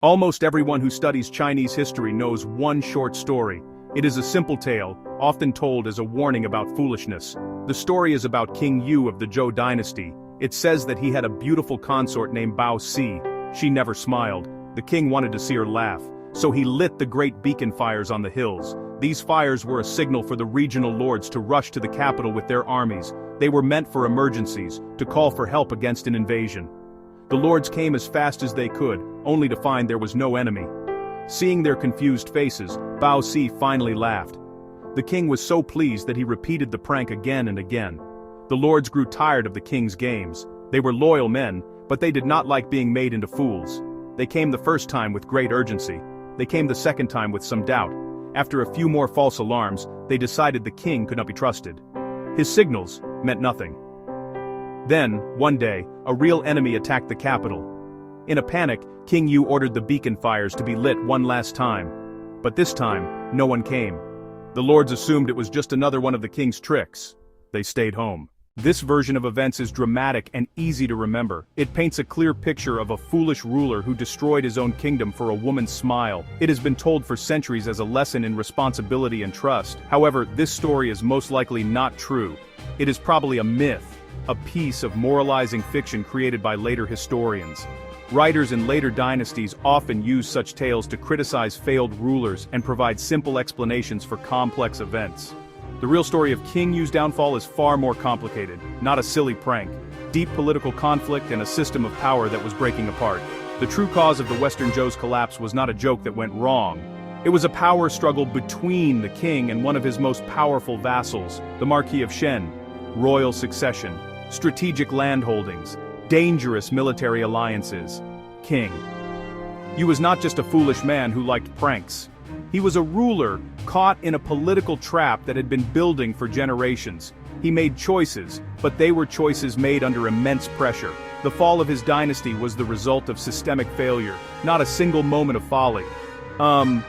Almost everyone who studies Chinese history knows one short story. It is a simple tale, often told as a warning about foolishness. The story is about King Yu of the Zhou dynasty. It says that he had a beautiful consort named Bao Si. She never smiled. The king wanted to see her laugh, so he lit the great beacon fires on the hills. These fires were a signal for the regional lords to rush to the capital with their armies. They were meant for emergencies, to call for help against an invasion. The lords came as fast as they could, only to find there was no enemy. Seeing their confused faces, Bao Si finally laughed. The king was so pleased that he repeated the prank again and again. The lords grew tired of the king's games. They were loyal men, but they did not like being made into fools. They came the first time with great urgency. They came the second time with some doubt. After a few more false alarms, they decided the king could not be trusted. His signals meant nothing. Then, one day, a real enemy attacked the capital. In a panic, King Yu ordered the beacon fires to be lit one last time. But this time, no one came. The lords assumed it was just another one of the king's tricks. They stayed home. This version of events is dramatic and easy to remember. It paints a clear picture of a foolish ruler who destroyed his own kingdom for a woman's smile. It has been told for centuries as a lesson in responsibility and trust. However, this story is most likely not true. It is probably a myth, a piece of moralizing fiction created by later historians. Writers in later dynasties often use such tales to criticize failed rulers and provide simple explanations for complex events. The real story of King Yu's downfall is far more complicated, not a silly prank. Deep political conflict and a system of power that was breaking apart. The true cause of the Western Zhou's collapse was not a joke that went wrong. It was a power struggle between the king and one of his most powerful vassals, the Marquis of Shen. Royal succession, strategic landholdings, dangerous military alliances. King Yu was not just a foolish man who liked pranks. He was a ruler caught in a political trap that had been building for generations. He made choices, but they were choices made under immense pressure. The fall of his dynasty was the result of systemic failure, not a single moment of folly. That's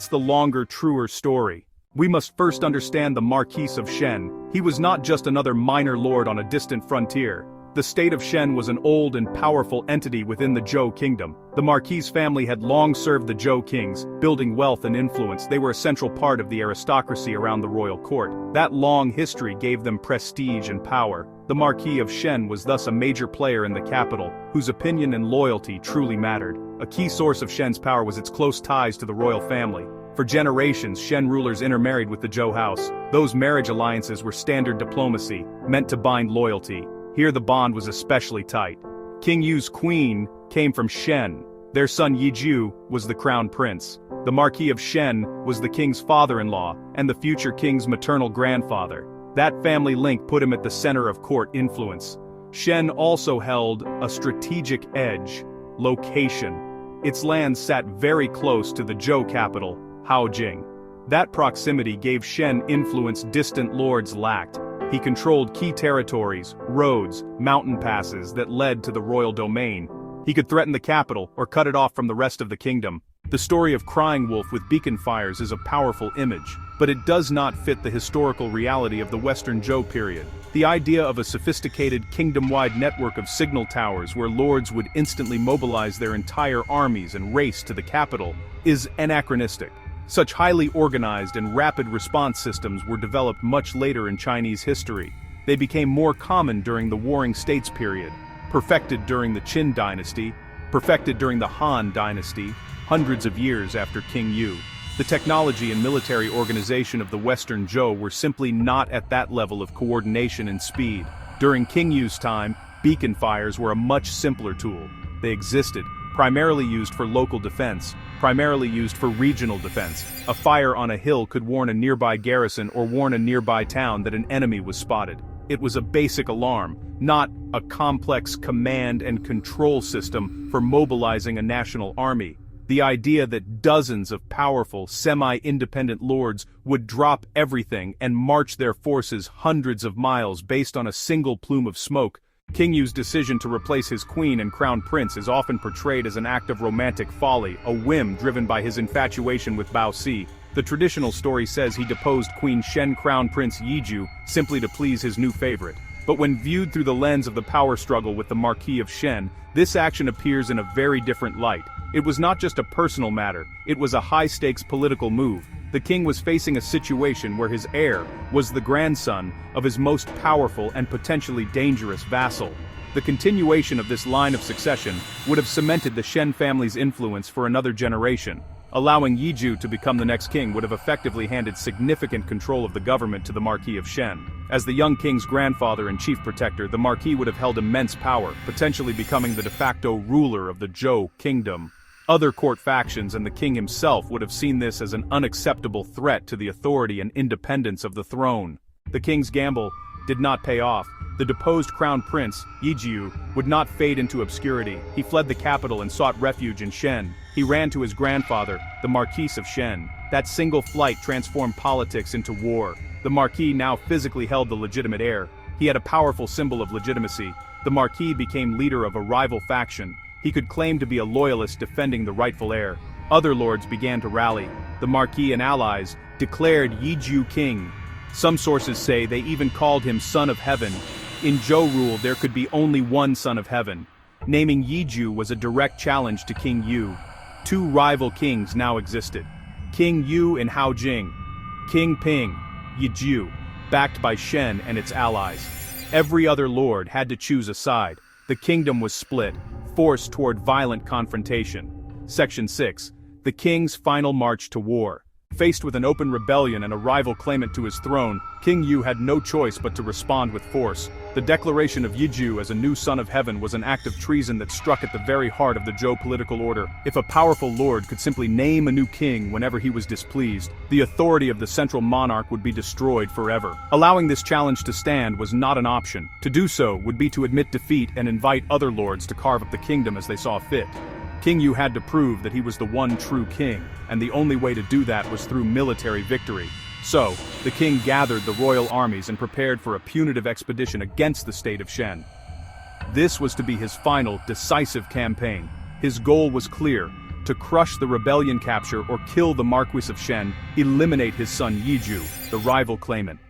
the longer, truer story. We must first understand the Marquis of Shen. He was not just another minor lord on a distant frontier. The state of Shen was an old and powerful entity within the Zhou kingdom. The Marquis family had long served the Zhou kings, building wealth and influence. They were a central part of the aristocracy around the royal court. That long history gave them prestige and power. The Marquis of Shen was thus a major player in the capital, whose opinion and loyalty truly mattered. A key source of Shen's power was its close ties to the royal family. For generations, Shen rulers intermarried with the Zhou house. Those marriage alliances were standard diplomacy, meant to bind loyalty. Here the bond was especially tight. King Yu's queen came from Shen. Their son Yizhu was the crown prince. The Marquis of Shen was the king's father-in-law, and the future king's maternal grandfather. That family link put him at the center of court influence. Shen also held a strategic edge: location. Its land sat very close to the Zhou capital, Haojing. That proximity gave Shen influence distant lords lacked. He controlled key territories, roads, mountain passes that led to the royal domain. He could threaten the capital or cut it off from the rest of the kingdom. The story of Crying Wolf with beacon fires is a powerful image, but it does not fit the historical reality of the Western Zhou period. The idea of a sophisticated kingdom-wide network of signal towers where lords would instantly mobilize their entire armies and race to the capital is anachronistic. Such highly organized and rapid response systems were developed much later in Chinese history. They became more common during the Warring States period, perfected during the Qin dynasty, perfected during the Han dynasty, hundreds of years after King Yu. The technology and military organization of the Western Zhou were simply not at that level of coordination and speed. During King Yu's time, beacon fires were a much simpler tool. They existed, primarily used for local defense, primarily used for regional defense. A fire on a hill could warn a nearby garrison or warn a nearby town that an enemy was spotted. It was a basic alarm, not a complex command and control system for mobilizing a national army. The idea that dozens of powerful, semi-independent lords would drop everything and march their forces hundreds of miles based on a single plume of smoke. King Yu's decision to replace his queen and crown prince is often portrayed as an act of romantic folly, a whim driven by his infatuation with Bao Si. The traditional story says he deposed Queen Shen crown prince Yizhu simply to please his new favorite. But when viewed through the lens of the power struggle with the Marquis of Shen, this action appears in a very different light. It was not just a personal matter, it was a high-stakes political move. The king was facing a situation where his heir was the grandson of his most powerful and potentially dangerous vassal. The continuation of this line of succession would have cemented the Shen family's influence for another generation. Allowing Yiju to become the next king would have effectively handed significant control of the government to the Marquis of Shen. As the young king's grandfather and chief protector, the Marquis would have held immense power, potentially becoming the de facto ruler of the Zhou kingdom. Other court factions and the king himself would have seen this as an unacceptable threat to the authority and independence of the throne. The king's gamble did not pay off. The deposed crown prince, Yijiu, would not fade into obscurity. He fled the capital and sought refuge in Shen. He ran to his grandfather, the Marquis of Shen. That single flight transformed politics into war. The Marquis now physically held the legitimate heir. He had a powerful symbol of legitimacy. The Marquis became leader of a rival faction. He could claim to be a loyalist defending the rightful heir. Other lords began to rally. The Marquis and allies declared Yiju king. Some sources say they even called him Son of Heaven. In Zhou rule there could be only one Son of Heaven. Naming Yiju was a direct challenge to King Yu. Two rival kings now existed. King Yu and Hao Jing. King Ping, Yiju, backed by Shen and its allies. Every other lord had to choose a side. The kingdom was split, forced toward violent confrontation. Section 6. The king's final march to war. Faced with an open rebellion and a rival claimant to his throne, King Yu had no choice but to respond with force. The declaration of Yiju as a new son of heaven was an act of treason that struck at the very heart of the Zhou political order. If a powerful lord could simply name a new king whenever he was displeased, the authority of the central monarch would be destroyed forever. Allowing this challenge to stand was not an option. To do so would be to admit defeat and invite other lords to carve up the kingdom as they saw fit. King Yu had to prove that he was the one true king, and the only way to do that was through military victory. So, the king gathered the royal armies and prepared for a punitive expedition against the state of Shen. This was to be his final, decisive campaign. His goal was clear: to crush the rebellion capture or kill the Marquis of Shen, eliminate his son Yiju, the rival claimant.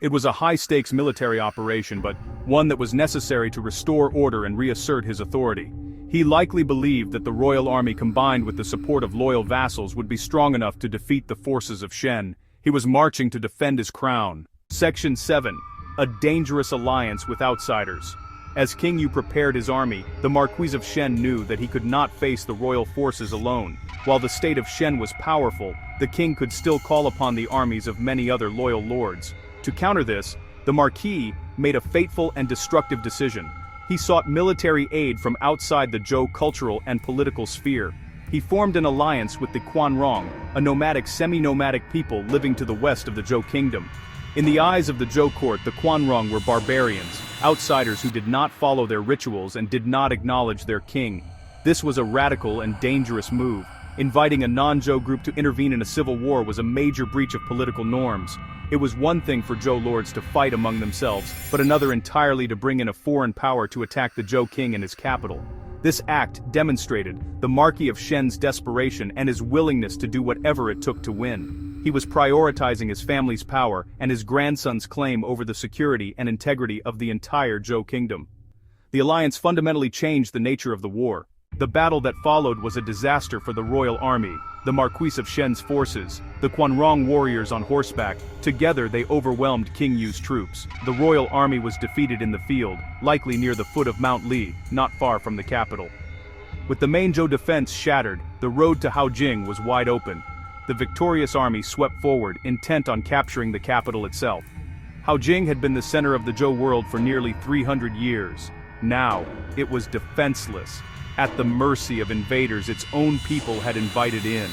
It was a high-stakes military operation, but one that was necessary to restore order and reassert his authority. He likely believed that the royal army combined with the support of loyal vassals would be strong enough to defeat the forces of Shen. He was marching to defend his crown. Section 7. A dangerous alliance with outsiders. As King Yu prepared his army, the Marquis of Shen knew that he could not face the royal forces alone. While the state of Shen was powerful, the king could still call upon the armies of many other loyal lords. To counter this, the Marquis made a fateful and destructive decision. He sought military aid from outside the Zhou cultural and political sphere. He formed an alliance with the Quanrong, a nomadic semi-nomadic people living to the west of the Zhou kingdom. In the eyes of the Zhou court, the Quanrong were barbarians, outsiders who did not follow their rituals and did not acknowledge their king. This was a radical and dangerous move. Inviting a non-Zhou group to intervene in a civil war was a major breach of political norms. It was one thing for Zhou lords to fight among themselves, but another entirely to bring in a foreign power to attack the Zhou king and his capital. This act demonstrated the Marquis of Shen's desperation and his willingness to do whatever it took to win. He was prioritizing his family's power and his grandson's claim over the security and integrity of the entire Zhou kingdom. The alliance fundamentally changed the nature of the war. The battle that followed was a disaster for the royal army, the Marquis of Shen's forces, the Quanrong warriors on horseback. Together they overwhelmed King Yu's troops. The royal army was defeated in the field, likely near the foot of Mount Li, not far from the capital. With the main Zhou defense shattered, the road to Haojing was wide open. The victorious army swept forward, intent on capturing the capital itself. Haojing had been the center of the Zhou world for nearly 300 years. Now, it was defenseless. At the mercy of invaders its own people had invited in.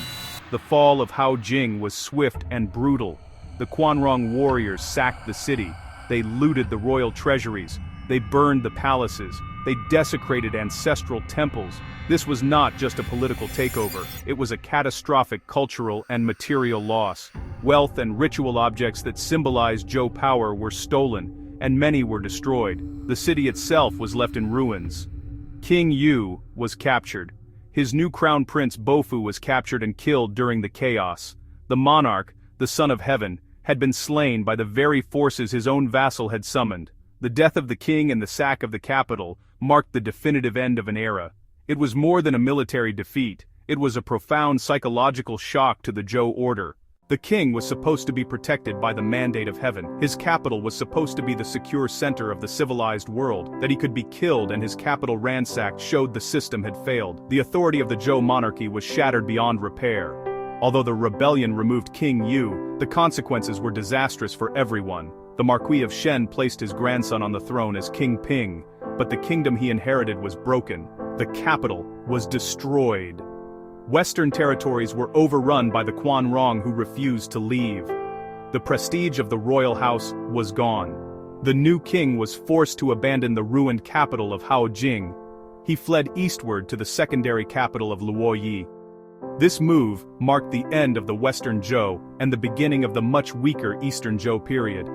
The fall of Haojing was swift and brutal. The Quanrong warriors sacked the city. They looted the royal treasuries. They burned the palaces. They desecrated ancestral temples. This was not just a political takeover. It was a catastrophic cultural and material loss. Wealth and ritual objects that symbolized Zhou power were stolen, and many were destroyed. The city itself was left in ruins. King Yu was captured. His new crown prince Bofu was captured and killed during the chaos. The monarch, the son of heaven, had been slain by the very forces his own vassal had summoned. The death of the king and the sack of the capital marked the definitive end of an era. It was more than a military defeat, it was a profound psychological shock to the Zhou order. The king was supposed to be protected by the mandate of heaven. His capital was supposed to be the secure center of the civilized world. That he could be killed and his capital ransacked showed the system had failed. The authority of the Zhou monarchy was shattered beyond repair. Although the rebellion removed King Yu, the consequences were disastrous for everyone. The Marquis of Shen placed his grandson on the throne as King Ping, but the kingdom he inherited was broken. The capital was destroyed. Western territories were overrun by the Quan Rong who refused to leave. The prestige of the royal house was gone. The new king was forced to abandon the ruined capital of Haojing. He fled eastward to the secondary capital of Luoyi. This move marked the end of the Western Zhou and the beginning of the much weaker Eastern Zhou period.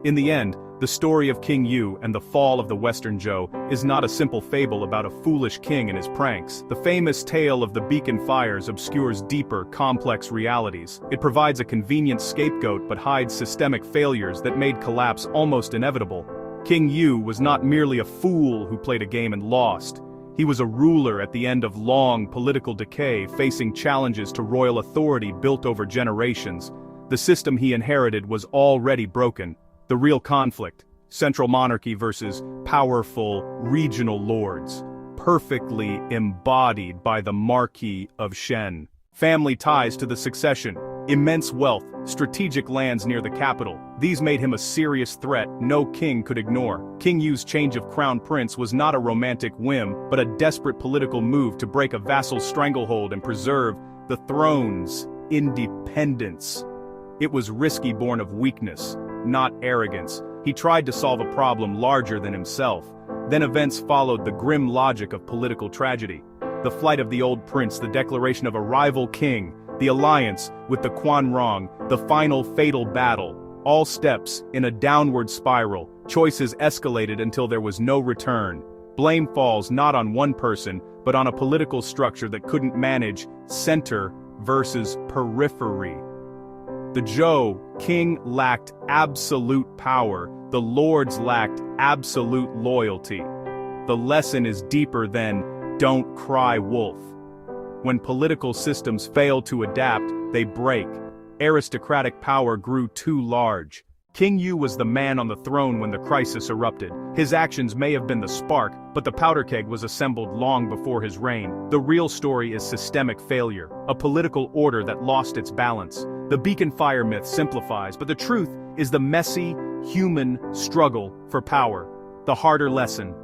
In the end, the story of King Yu and the fall of the Western Zhou is not a simple fable about a foolish king and his pranks. The famous tale of the beacon fires obscures deeper, complex realities. It provides a convenient scapegoat but hides systemic failures that made collapse almost inevitable. King Yu was not merely a fool who played a game and lost. He was a ruler at the end of long political decay, facing challenges to royal authority built over generations. The system he inherited was already broken. The real conflict, central monarchy versus powerful regional lords, perfectly embodied by the Marquis of Shen. Family ties to the succession, immense wealth, strategic lands near the capital. These made him a serious threat no king could ignore. King Yu's change of crown prince was not a romantic whim, but a desperate political move to break a vassal stranglehold and preserve the throne's independence. It was risky, born of weakness, not arrogance. He tried to solve a problem larger than himself. Then events followed the grim logic of political tragedy. The flight of the old prince, the declaration of a rival king, the alliance with the Quan Rong, the final fatal battle. All steps in a downward spiral. Choices escalated until there was no return. Blame falls not on one person, but on a political structure that couldn't manage center versus periphery. The Zhou king lacked absolute power, the lords lacked absolute loyalty. The lesson is deeper than "don't cry wolf." When political systems fail to adapt, they break. Aristocratic power grew too large. King Yu was the man on the throne when the crisis erupted. His actions may have been the spark, but the powder keg was assembled long before his reign. The real story is systemic failure, a political order that lost its balance. The beacon fire myth simplifies, but the truth is the messy, human struggle for power. The harder lesson: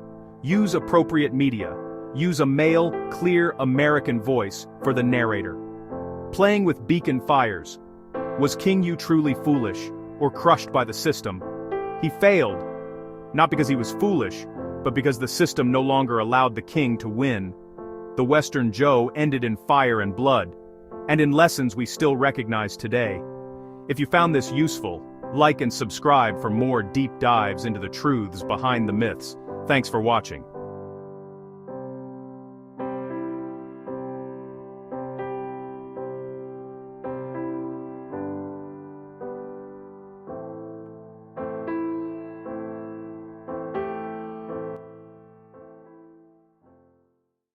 use appropriate media. Use a male, clear American voice for the narrator. Playing with beacon fires. Was King Yu truly foolish, or crushed by the system? He failed, not because he was foolish, but because the system no longer allowed the king to win. The Western Zhou ended in fire and blood, and in lessons we still recognize today. If you found this useful, like and subscribe for more deep dives into the truths behind the myths. Thanks for watching.